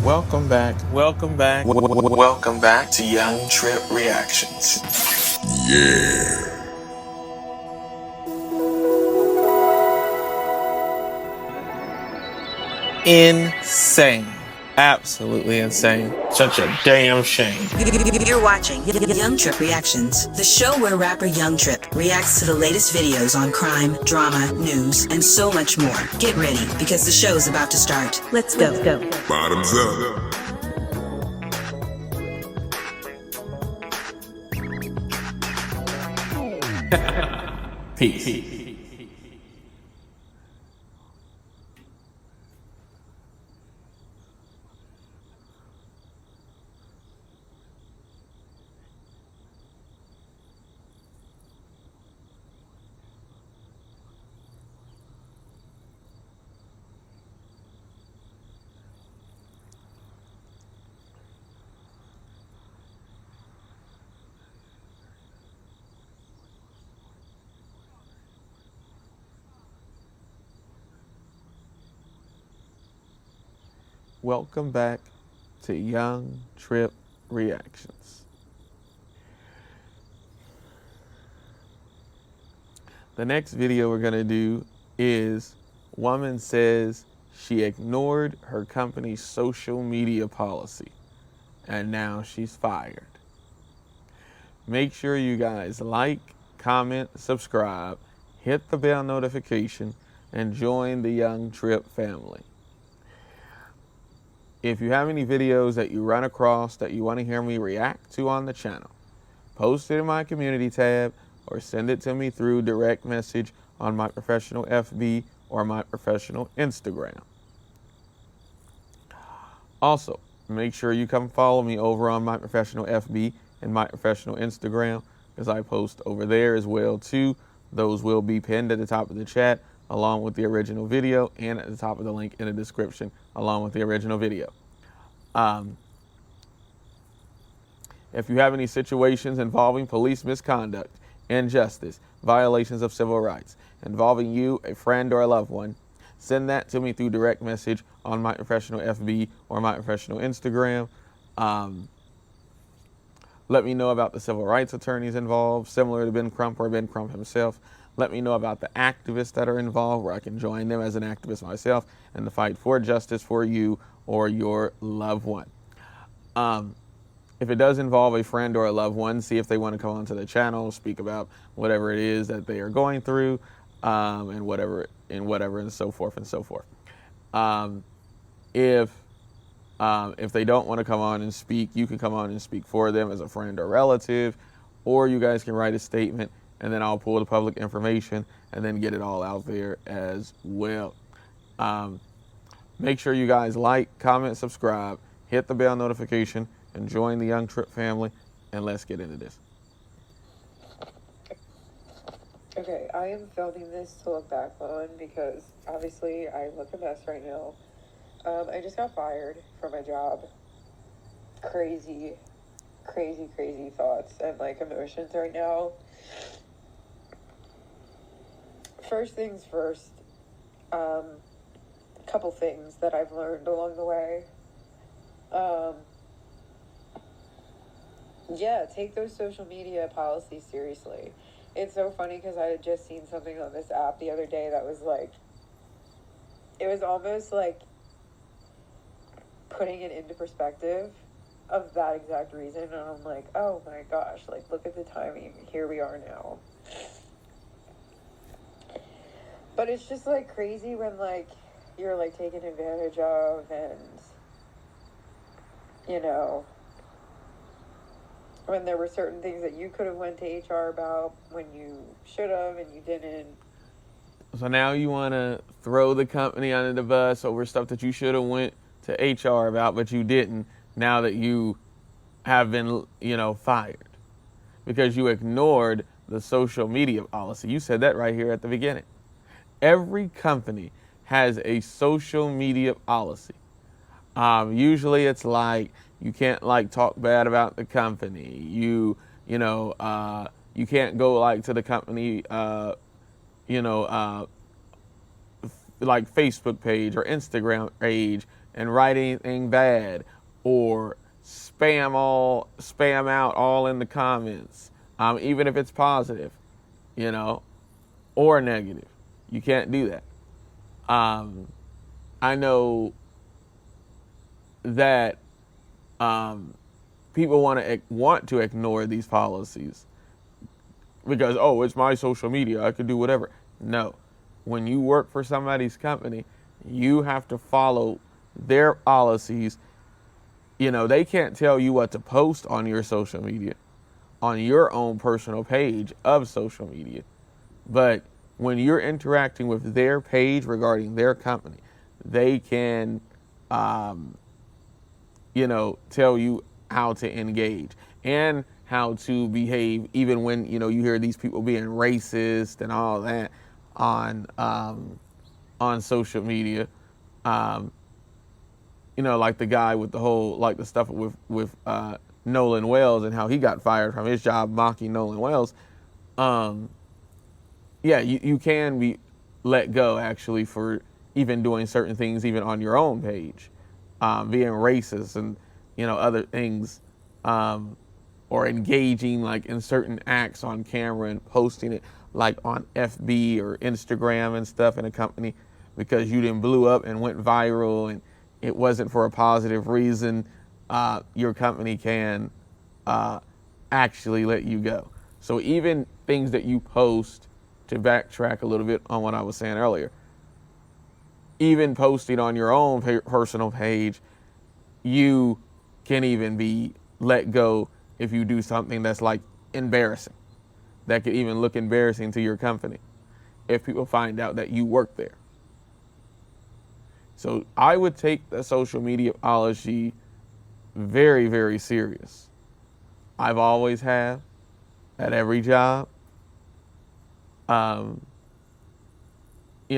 Welcome back to Young Tripp Reactions. Yeah. Insane. Absolutely insane. Such a damn shame. You're watching Young Tripp Reactions, the show where rapper Young Tripp reacts to the latest videos on crime, drama, news, and so much more. Get ready, because the show's about to start. Let's go. Bottoms up. Peace. Welcome back to Young Tripp Reactions. The next video we're going to do is woman says she ignored her company's social media policy and now she's fired. Make sure you guys like, comment, subscribe, hit the bell notification, and join the Young Tripp family. If you have any videos that you run across that you want to hear me react to on the channel, post it in my community tab or send it to me through direct message on my professional FB or my professional Instagram. Also, make sure you come follow me over on my professional FB and my professional Instagram, because I post over there as well too. Those will be pinned at the top of the chat along with the original video, and at the top of the link in the description along with the original video. If you have any situations involving police misconduct, injustice, violations of civil rights, involving you, a friend, or a loved one, send that to me through direct message on my professional FB or my professional Instagram. Let me know about the civil rights attorneys involved, similar to Ben Crump or Ben Crump himself. Let me know about the activists that are involved, where I can join them as an activist myself in the fight for justice for you or your loved one. If it does involve a friend or a loved one, see if they want to come onto the channel, speak about whatever it is that they are going through, and whatever and so forth and so forth. If they don't want to come on and speak, you can come on and speak for them as a friend or relative, or you guys can write a statement and then I'll pull the public information and then get it all out there as well. Make sure you guys like, comment, subscribe, hit the bell notification, and join the Young Tripp family, and let's get into this. Okay, I am filming this to look back on because obviously I look a mess right now. I just got fired from my job. Crazy thoughts and like emotions right now. First things first, couple things that I've learned along the way. Yeah, take those social media policies seriously. It's so funny because I had just seen something on this app the other day that was like, it was almost like putting it into perspective of that exact reason. And I'm like, oh my gosh, like look at the timing. Here we are now. But it's just like crazy when like you're like taken advantage of, and you know, when there were certain things that you could have went to HR about when you should have and you didn't. So now you want to throw the company under the bus over stuff that you should have went to HR about, but you didn't, now that you have been, fired because you ignored the social media policy. You said that right here at the beginning. Every company has a social media policy. Usually it's like you can't like talk bad about the company. You can't go like to the company, like Facebook page or Instagram page and write anything bad or spam out all in the comments, even if it's positive, you know, or negative. You can't do that. I know that people want to ignore these policies because, oh, it's my social media, I can do whatever. No. When you work for somebody's company, you have to follow their policies. You know, they can't tell you what to post on your social media, on your own personal page of social media. But when you're interacting with their page regarding their company, they can, you know, tell you how to engage and how to behave, even when, you know, you hear these people being racist and all that on social media. You know, like the guy with the whole, like the stuff with Nolan Wells and how he got fired from his job mocking Nolan Wells. Yeah, you can be let go actually for even doing certain things even on your own page, being racist and, you know, other things, or engaging like in certain acts on camera and posting it like on FB or Instagram and stuff in a company because you didn't blew up and went viral and it wasn't for a positive reason. Your company can actually let you go. So even things that you post, to backtrack a little bit on what I was saying earlier, even posting on your own personal page, you can even be let go if you do something that's like embarrassing. That could even look embarrassing to your company if people find out that you work there. So I would take the social media policy very, very serious. I've always have at every job. You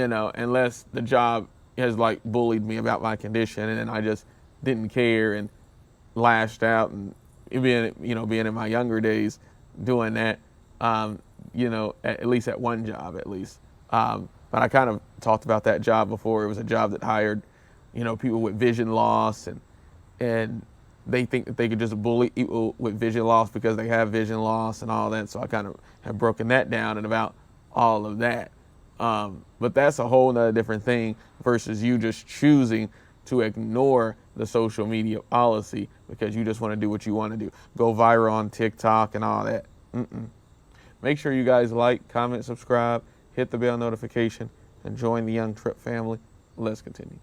know, unless the job has like bullied me about my condition and then I just didn't care and lashed out, and being in my younger days doing that, you know, at least at one job at least. But I kind of talked about that job before. It was a job that hired, you know, people with vision loss, and they think that they could just bully people with vision loss because they have vision loss and all that. So I kind of have broken that down and about all of that. But that's a whole nother different thing versus you just choosing to ignore the social media policy because you just want to do what you want to do. Go viral on TikTok and all that. Make sure you guys like, comment, subscribe, hit the bell notification, and join the Young Tripp family. Let's continue.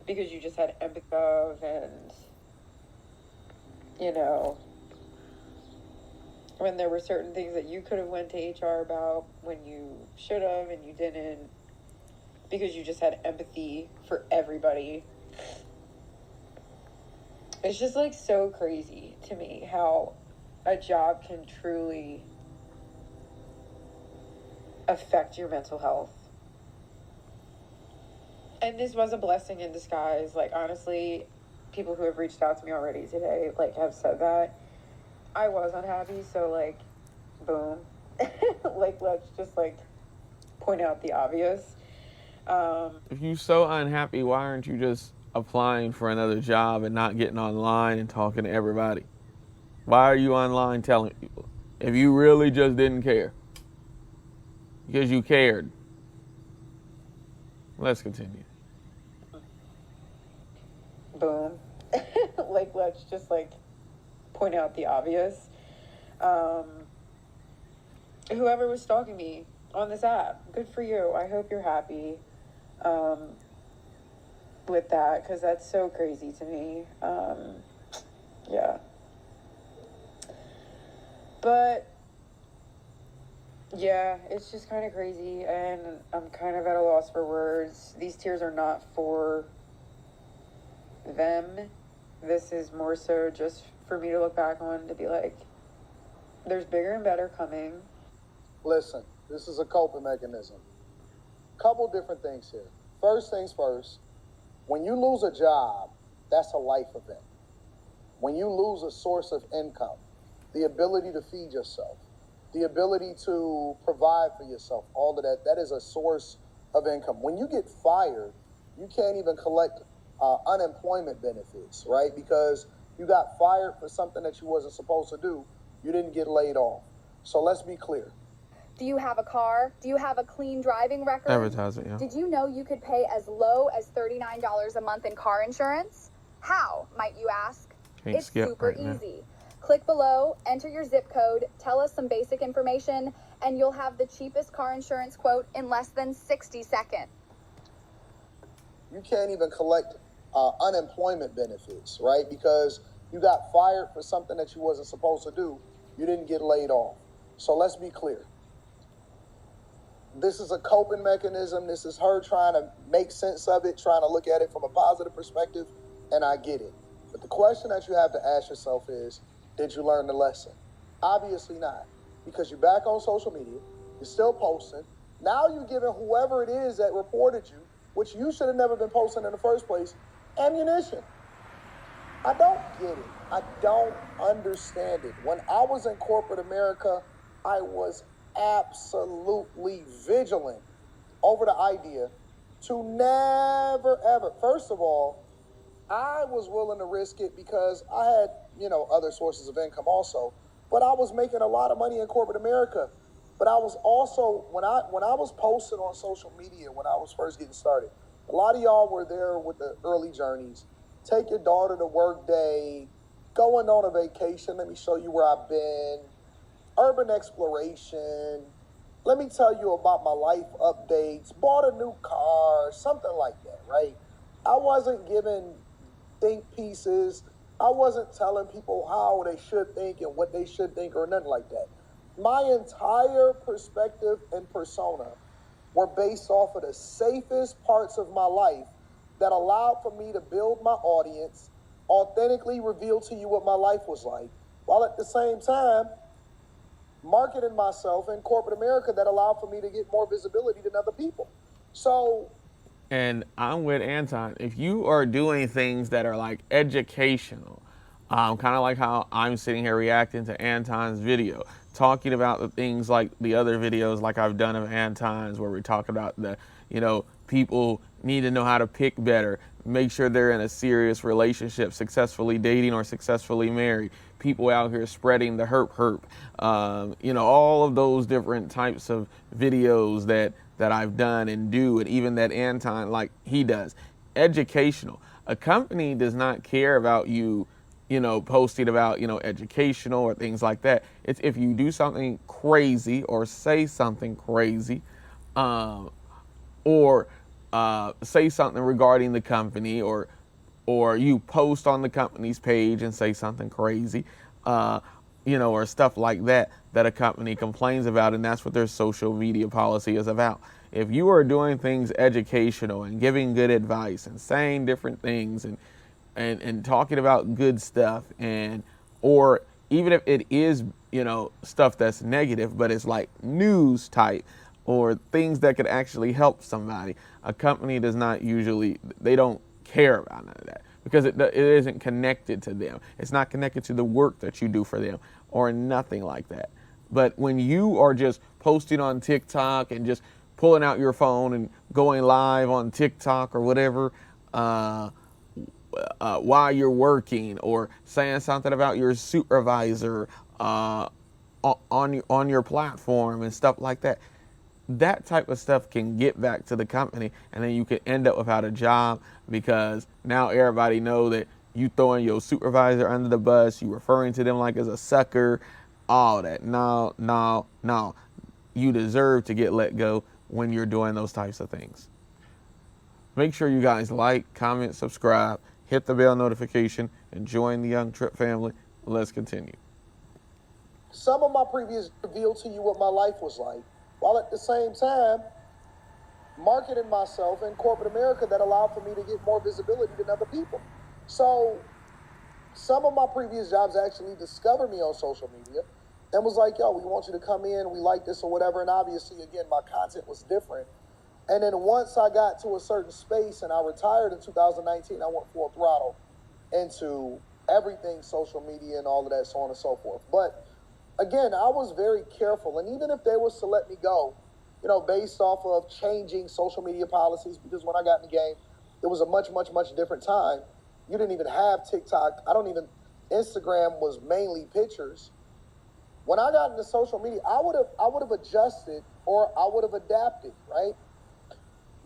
Because you just had empathy of, and, you know, when there were certain things that you could have went to HR about when you should have and you didn't, because you just had empathy for everybody. It's just like so crazy to me how a job can truly affect your mental health. And this was a blessing in disguise. Like, honestly, people who have reached out to me already today, like, have said that. I was unhappy, so, like, boom. Like, let's just, like, point out the obvious. If you're so unhappy, why aren't you just applying for another job and not getting online and talking to everybody? Why are you online telling people? If you really just didn't care. Because you cared. Let's continue. Boom. Like, let's just, like, point out the obvious. Whoever was stalking me on this app, good for you. I hope you're happy with that, because that's so crazy to me. Yeah. But, yeah, it's just kind of crazy, and I'm kind of at a loss for words. These tears are not for them. This is more so just for me to look back on, to be like, there's bigger and better coming. Listen, this is a coping mechanism. Couple different things here. First things first, when you lose a job, that's a life event. When you lose a source of income, the ability to feed yourself, the ability to provide for yourself, all of that, that is a source of income. When you get fired, you can't even collect unemployment benefits, right? Because you got fired for something that you wasn't supposed to do. You didn't get laid off. So let's be clear. Do you have a car? Do you have a clean driving record? Advertising, yeah. Did you know you could pay as low as $39 a month in car insurance? How, might you ask? Can't It's skip super right now. easy. Click below, enter your zip code, tell us some basic information, and you'll have the cheapest car insurance quote in less than 60 seconds. You can't even collect unemployment benefits, right? Because you got fired for something that you wasn't supposed to do. You didn't get laid off. So let's be clear. This is a coping mechanism. This is her trying to make sense of it, trying to look at it from a positive perspective, and I get it. But the question that you have to ask yourself is, did you learn the lesson? Obviously not, because you're back on social media, you're still posting. Now you're giving whoever it is that reported you, which you should have never been posting in the first place, ammunition. I don't get it. I don't understand it. When I was in corporate America, I was absolutely vigilant over the idea to never, ever. First of all, I was willing to risk it because I had, other sources of income also. But I was making a lot of money in corporate America. But I was also, when I was posting on social media when I was first getting started, a lot of y'all were there with the early journeys. Take your daughter to work day, going on a vacation, let me show you where I've been, urban exploration, let me tell you about my life updates, bought a new car, something like that, right? I wasn't giving think pieces. I wasn't telling people how they should think and what they should think or nothing like that. My entire perspective and persona were based off of the safest parts of my life that allowed for me to build my audience, authentically reveal to you what my life was like, while at the same time marketing myself in corporate America that allowed for me to get more visibility than other people. So, and I'm with Anton. If you are doing things that are like educational, kind of like how I'm sitting here reacting to Anton's video, talking about the things like the other videos like I've done of Anton's where we talk about the, people need to know how to pick better, make sure they're in a serious relationship, successfully dating or successfully married, people out here spreading the herp, all of those different types of videos that I've done and do, and even that Anton, like he does. Educational. A company does not care about you, posting about, educational or things like that. It's if you do something crazy or say something crazy, or say something regarding the company, or you post on the company's page and say something crazy, or stuff like that a company complains about, and that's what their social media policy is about. If you are doing things educational and giving good advice and saying different things and talking about good stuff, or even if it is, stuff that's negative, but it's like news type or things that could actually help somebody, a company does not usually, they don't care about none of that because it isn't connected to them. It's not connected to the work that you do for them or nothing like that. But when you are just posting on TikTok and just pulling out your phone and going live on TikTok or whatever, while you're working, or saying something about your supervisor on your platform and stuff like that, that type of stuff can get back to the company, and then you can end up without a job because now everybody know that you throwing your supervisor under the bus, you referring to them like as a sucker, all that. No. You deserve to get let go when you're doing those types of things. Make sure you guys like, comment, subscribe, hit the bell notification, and join the Young Tripp family. Let's continue. some of my previous revealed to you what my life was like, while at the same time marketing myself in corporate America that allowed for me to get more visibility than other people. So some of my previous jobs actually discovered me on social media and was like, yo, we want you to come in, we like this or whatever. And obviously, again, my content was different. And then once I got to a certain space and I retired in 2019, I went full throttle into everything social media and all of that, so on and so forth. But again, I was very careful. And even if they was to let me go, you know, based off of changing social media policies, because when I got in the game, it was a much, much, much different time. You didn't even have TikTok. Instagram was mainly pictures. When I got into social media, I would have adjusted or I would have adapted, right?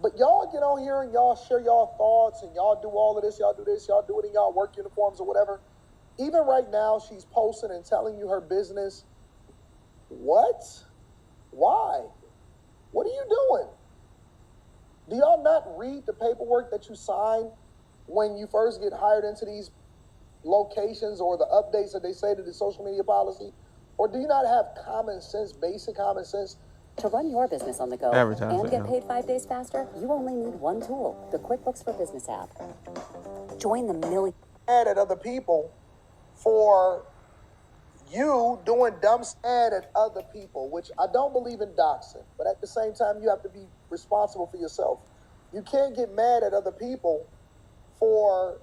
But y'all get on here and y'all share y'all thoughts and y'all do all of this, y'all do this, y'all do it in y'all work uniforms or whatever. Even right now, she's posting and telling you her business. What? Why? What are you doing? Do y'all not read the paperwork that you sign when you first get hired into these locations or the updates that they say to the social media policy? Or do you not have common sense, basic common sense? To run your business on the go and get paid 5 days faster, you only need one tool, the QuickBooks for Business app. Join the million. Mad at other people for you doing dumb ad at other people, which I don't believe in doxing, but at the same time, you have to be responsible for yourself. You can't get mad at other people for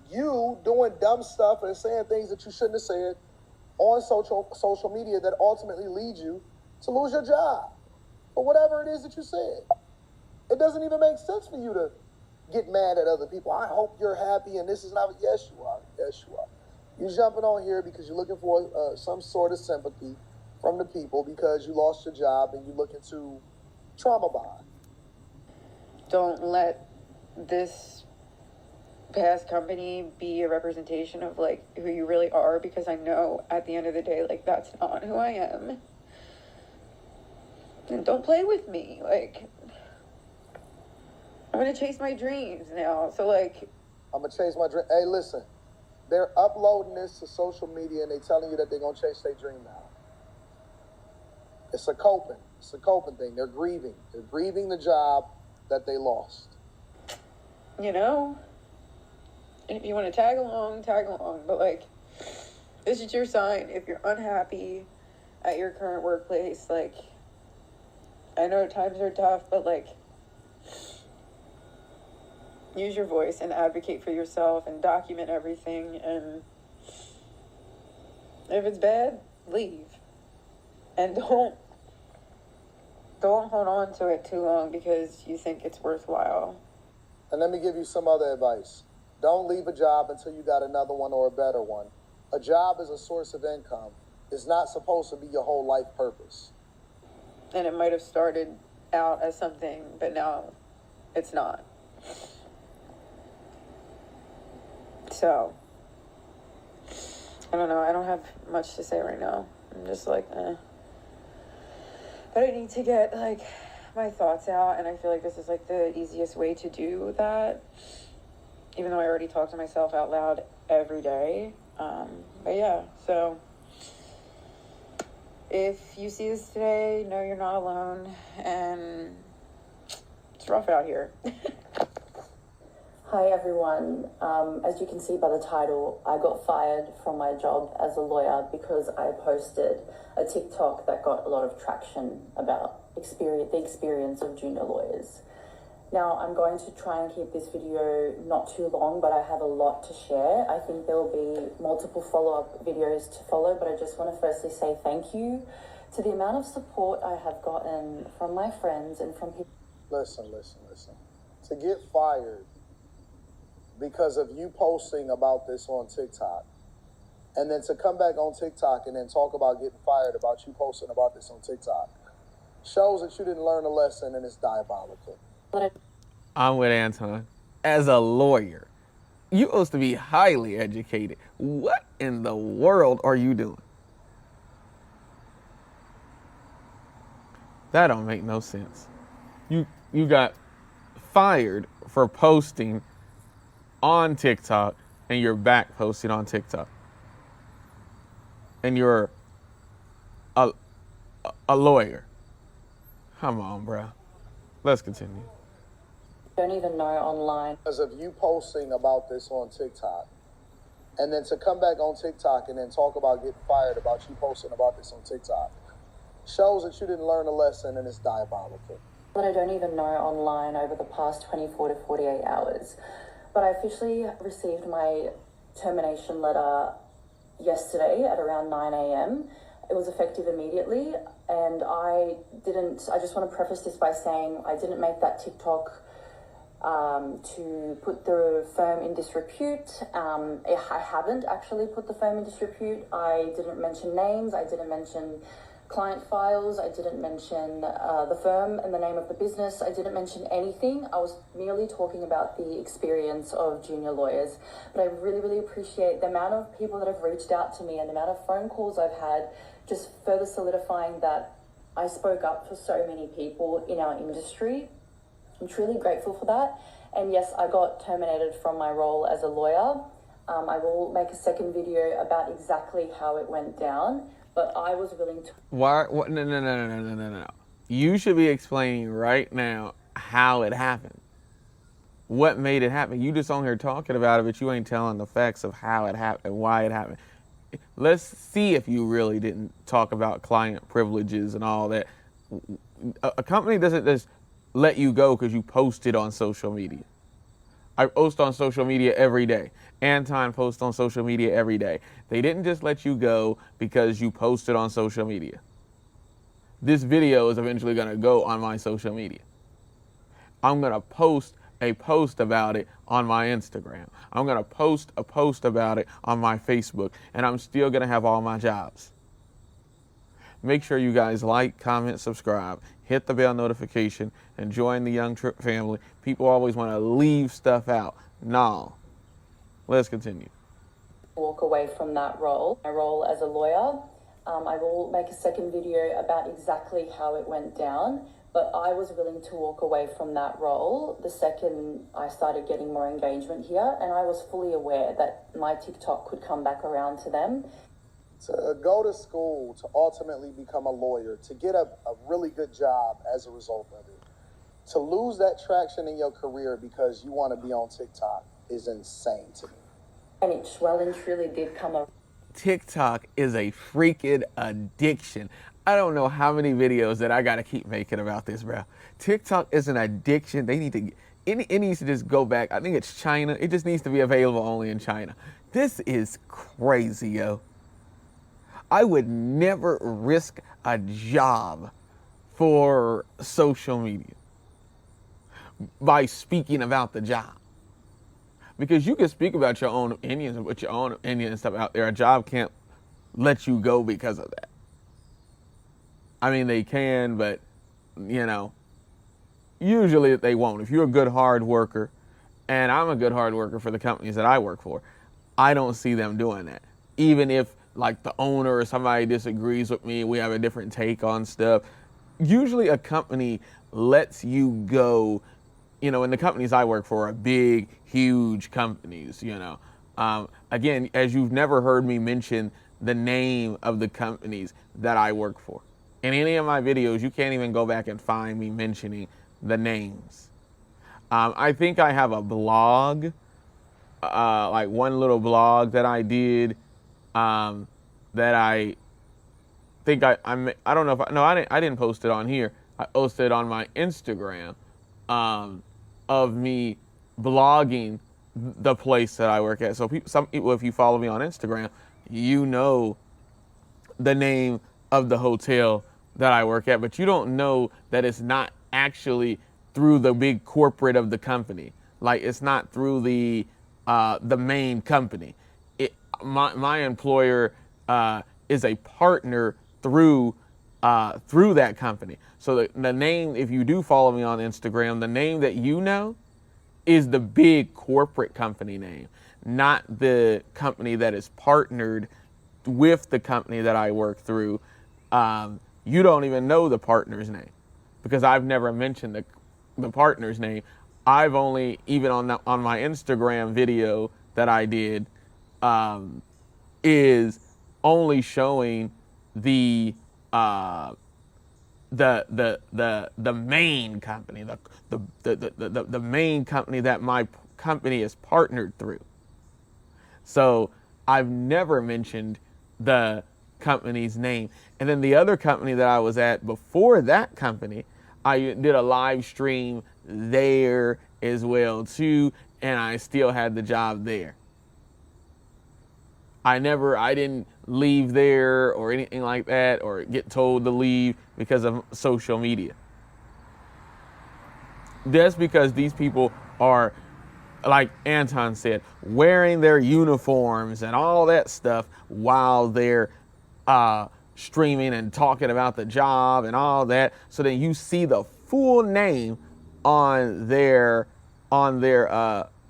you doing dumb stuff and saying things that you shouldn't have said on social media that ultimately lead you to lose your job or whatever it is that you said. It doesn't even make sense for you to get mad at other people. I hope you're happy and this is not. Yes, you are. Yes, you are. You're jumping on here because you're looking for some sort of sympathy from the people because you lost your job and you're looking to trauma bond. Don't let this past company be a representation of like who you really are, because I know at the end of the day, like, that's not who I am. And don't play with me. Like, I'm gonna chase my dreams now. So like, I'm gonna chase my dream. Hey, listen, they're uploading this to social media and they telling you that they're gonna chase their dream now. It's a coping thing. They're grieving the job that they lost. you know, if you want to tag along, but like, this is your sign. If you're unhappy at your current workplace, like, I know times are tough, but like, use your voice and advocate for yourself and document everything. And if it's bad, leave. And don't hold on to it too long because you think it's worthwhile. And let me give you some other advice. Don't leave a job until you got another one or a better one. A job is a source of income. It's not supposed to be your whole life purpose. And it might have started out as something, but now it's not. So, I don't know. I don't have much to say right now. I'm just like, eh. But I need to get, like, my thoughts out, and I feel like this is, like, the easiest way to do that, even though I already talk to myself out loud every day. But yeah, so if you see this today, know you're not alone, and it's rough out here. Hi everyone. As you can see by the title, I got fired from my job as a lawyer because I posted a TikTok that got a lot of traction about the experience of junior lawyers. Now, I'm going to try and keep this video not too long, but I have a lot to share. I think there will be multiple follow-up videos to follow, but I just want to firstly say thank you to the amount of support I have gotten from my friends and from people. Listen. To get fired because of you posting about this on TikTok, and then to come back on TikTok and then talk about getting fired about you posting about this on TikTok, shows that you didn't learn a lesson, and it's diabolical. I'm with Anton. As a lawyer, you're supposed to be highly educated. What in the world are you doing? That don't make no sense. You got fired for posting on TikTok, and you're back posting on TikTok. And you're a lawyer. Come on, bro. Let's continue. Don't even know online. Because of you posting about this on TikTok, and then to come back on TikTok and then talk about getting fired about you posting about this on TikTok, shows that you didn't learn a lesson, and it's diabolical. That I don't even know online over the past 24 to 48 hours. But I officially received my termination letter yesterday at around 9 a.m. It was effective immediately, and I just want to preface this by saying I didn't make that TikTok to put the firm in disrepute. I haven't actually put the firm in disrepute. I didn't mention names. I didn't mention client files. I didn't mention the firm and the name of the business. I didn't mention anything. I was merely talking about the experience of junior lawyers. But I really, really appreciate the amount of people that have reached out to me and the amount of phone calls I've had, just further solidifying that I spoke up for so many people in our industry. I'm truly grateful for that. And yes, I got terminated from my role as a lawyer. I will make a second video about exactly how it went down, but I was willing to... Why? What? No. You should be explaining right now how it happened. What made it happen? You just on here talking about it, but you ain't telling the facts of how it happened, why it happened. Let's see if you really didn't talk about client privileges and all that. A company doesn't just let you go because you posted on social media. I post on social media every day. Anton posts on social media every day. They didn't just let you go because you posted on social media. This video is eventually going to go on my social media. I'm going to post a post about it on my Instagram. I'm going to post a post about it on my Facebook, and I'm still going to have all my jobs. Make sure you guys like, comment, subscribe, hit the bell notification, and join the Young Tripp family. People always want to leave stuff out. No. Let's continue. Walk away from that role, my role as a lawyer. I will make a second video about exactly how it went down, but I was willing to walk away from that role the second I started getting more engagement here, and I was fully aware that my TikTok could come back around to them. To go to school, to ultimately become a lawyer, to get a really good job as a result of it, to lose that traction in your career because you want to be on TikTok is insane to me. And it well and truly did come up. TikTok is a freaking addiction. I don't know how many videos that I got to keep making about this, bro. TikTok is an addiction. They need to, it needs to just go back. I think it's China. It just needs to be available only in China. This is crazy, yo. I would never risk a job for social media by speaking about the job. Because you can speak about your own opinions and put your own opinion and stuff out there. A job can't let you go because of that. I mean, they can, but, you know, usually they won't. If you're a good hard worker, and I'm a good hard worker for the companies that I work for, I don't see them doing that. Even if, like, the owner or somebody disagrees with me, we have a different take on stuff. Usually a company lets you go, you know, and the companies I work for are big, huge companies, you know. Again, as you've never heard me mention the name of the companies that I work for. In any of my videos, you can't even go back and find me mentioning the names. I think I have a blog, like one little blog that I did, that I think I don't know if I didn't post it on here. I posted it on my Instagram, of me blogging the place that I work at. So some people, if you follow me on Instagram, you know the name of the hotel that I work at, but you don't know that it's not actually through the big corporate of the company. Like, it's not through the main company. My employer is a partner through that company. So the name, if you do follow me on Instagram, the name that you know is the big corporate company name, not the company that is partnered with the company that I work through. You don't even know the partner's name because I've never mentioned the partner's name. I've only, even on my Instagram video that I did, is only showing the main company, the main company that my company is partnered through. So I've never mentioned the company's name. And then the other company that I was at before that company, I did a live stream there as well too, and I still had the job there. I didn't leave there or anything like that or get told to leave because of social media. That's because these people are, like Anton said, wearing their uniforms and all that stuff while they're streaming and talking about the job and all that. So then you see the full name on their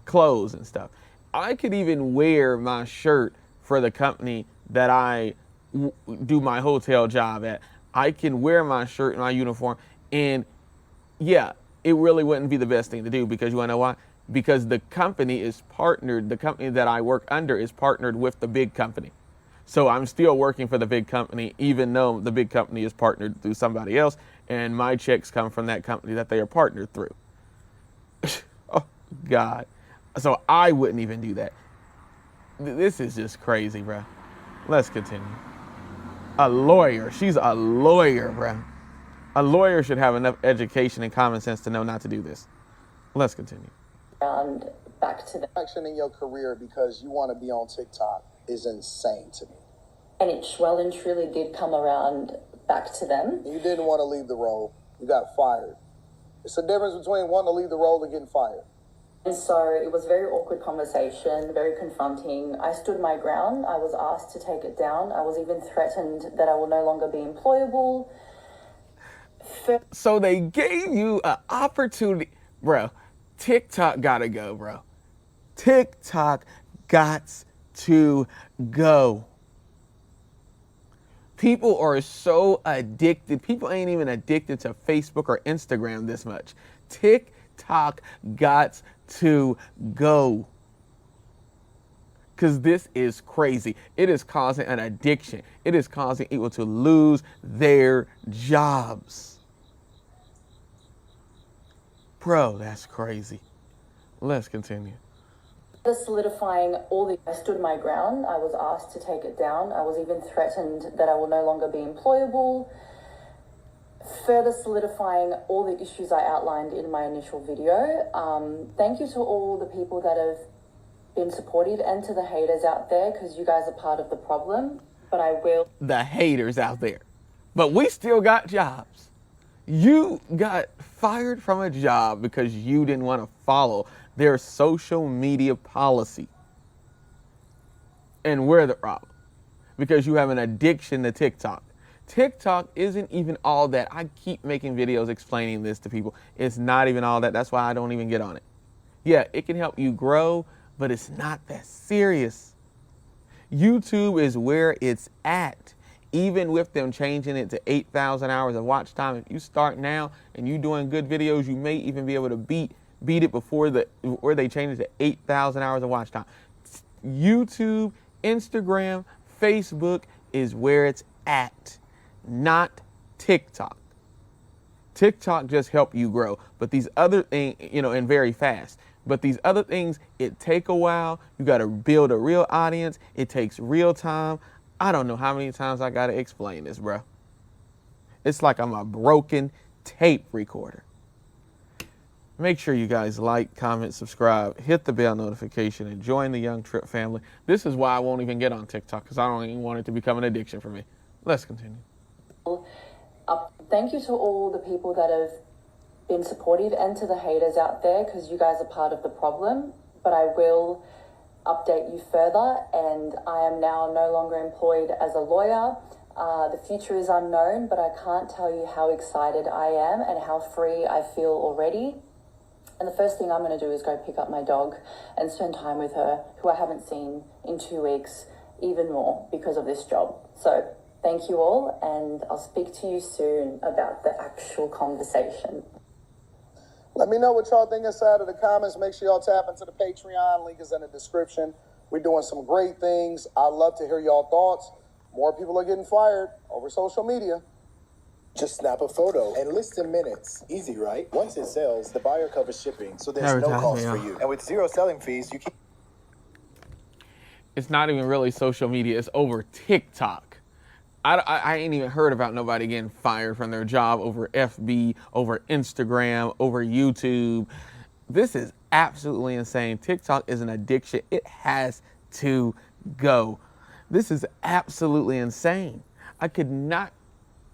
clothes and stuff. I could even wear my shirt for the company that I do my hotel job at. I can wear my shirt and my uniform, and yeah, it really wouldn't be the best thing to do, because you want to know why? Because the company that I work under is partnered with the big company. So I'm still working for the big company, even though the big company is partnered through somebody else, and my checks come from that company that they are partnered through. Oh, God. So I wouldn't even do that. This is just crazy, bro. Let's continue. A lawyer. She's a lawyer, bro. A lawyer should have enough education and common sense to know not to do this. Let's continue. And back to the action in your career because you want to be on TikTok is insane to me. And it well and truly did come around back to them. You didn't want to leave the role. You got fired. It's the difference between wanting to leave the role and getting fired. And so it was a very awkward conversation, very confronting. I stood my ground. I was asked to take it down. I was even threatened that I will no longer be employable. So they gave you an opportunity. Bro, TikTok gotta go, bro. TikTok gots to go. People are so addicted. People ain't even addicted to Facebook or Instagram this much. TikTok gots to go. Because this is crazy. It is causing an addiction. It is causing people to lose their jobs. Bro, that's crazy. Let's continue. Solidifying I stood my ground. I was asked to take it down. I was even threatened that I will no longer be employable. Further solidifying all the issues I outlined in my initial video. Thank you to all the people that have been supportive, and to the haters out there, because you guys are part of the problem. But I will. The haters out there. But we still got jobs. You got fired from a job because you didn't want to follow their social media policy. And we're the problem. Because you have an addiction to TikTok. TikTok isn't even all that. I keep making videos explaining this to people. It's not even all that. That's why I don't even get on it. Yeah, it can help you grow, but it's not that serious. YouTube is where it's at. Even with them changing it to 8,000 hours of watch time, if you start now and you're doing good videos, you may even be able to beat it before they change it to 8,000 hours of watch time. YouTube, Instagram, Facebook is where it's at, not TikTok. TikTok just help you grow, but these other things, and very fast. But these other things, it take a while. You got to build a real audience. It takes real time. I don't know how many times I got to explain this, bro. It's like I'm a broken tape recorder. Make sure you guys like, comment, subscribe, hit the bell notification, and join the Young Tripp family. This is why I won't even get on TikTok, because I don't even want it to become an addiction for me. Let's continue. Thank you to all the people that have been supportive, and to the haters out there, because you guys are part of the problem. But I will update you further, and I am now no longer employed as a lawyer. The future is unknown, but I can't tell you how excited I am and how free I feel already. And the first thing I'm going to do is go pick up my dog and spend time with her, who I haven't seen in 2 weeks, even more because of this job. So thank you all, and I'll speak to you soon about the actual conversation. Let me know what y'all think inside of the comments. Make sure y'all tap into the Patreon. Link is in the description. We're doing some great things. I'd love to hear y'all thoughts. More people are getting fired over social media. Just snap a photo and list in minutes. Easy, right? Once it sells, the buyer covers shipping, so there's no cost for you. And with 0 selling fees, you can... It's not even really social media. It's over TikTok. I ain't even heard about nobody getting fired from their job over FB, over Instagram, over YouTube. This is absolutely insane. TikTok is an addiction. It has to go. This is absolutely insane. I could not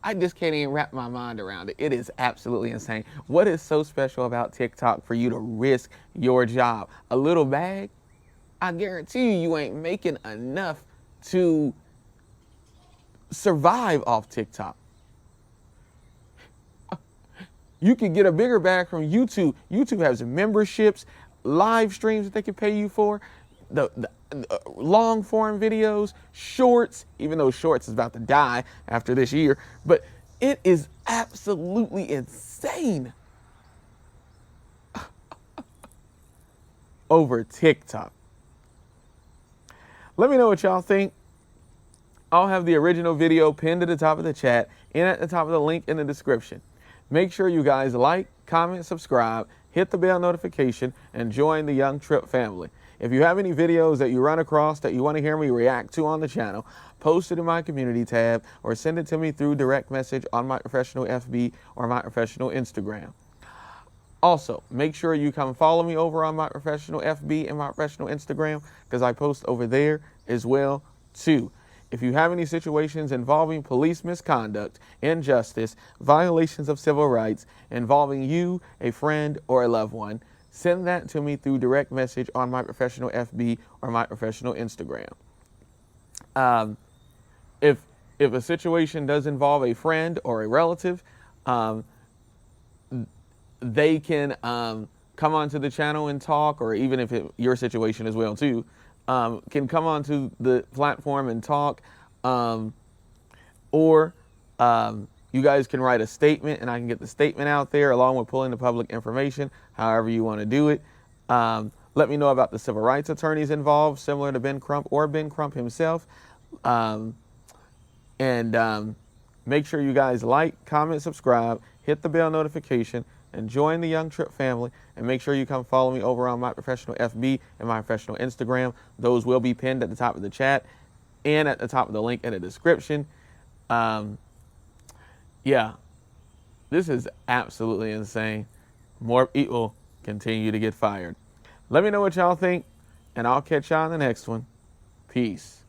I just can't even wrap my mind around it. It is absolutely insane. What is so special about TikTok for you to risk your job? A little bag? I guarantee you ain't making enough to survive off TikTok. You could get a bigger bag from YouTube. YouTube has memberships, live streams that they can pay you for, the long form videos, shorts, even though shorts is about to die after this year, but it is absolutely insane over TikTok. Let me know what y'all think. I'll have the original video pinned at the top of the chat and at the top of the link in the description. Make sure you guys like, comment, subscribe, hit the bell notification, and join the Young Tripp family. If you have any videos that you run across that you want to hear me react to on the channel, post it in my community tab or send it to me through direct message on my professional FB or my professional Instagram. Also, make sure you come follow me over on my professional FB and my professional Instagram because I post over there as well too. If you have any situations involving police misconduct, injustice, violations of civil rights, involving you, a friend, or a loved one, send that to me through direct message on my professional FB or my professional Instagram. If a situation does involve a friend or a relative, they can come onto the channel and talk, or even if your situation as well too, can come onto the platform and talk, or you guys can write a statement and I can get the statement out there along with pulling the public information, however you want to do it. Let me know about the civil rights attorneys involved, similar to Ben Crump or Ben Crump himself. Make sure you guys like, comment, subscribe, hit the bell notification, and join the Young Tripp family. And make sure you come follow me over on my professional FB and my professional Instagram. Those will be pinned at the top of the chat and at the top of the link in the description. Yeah, this is absolutely insane. More people continue to get fired. Let me know what y'all think, and I'll catch y'all on the next one. Peace.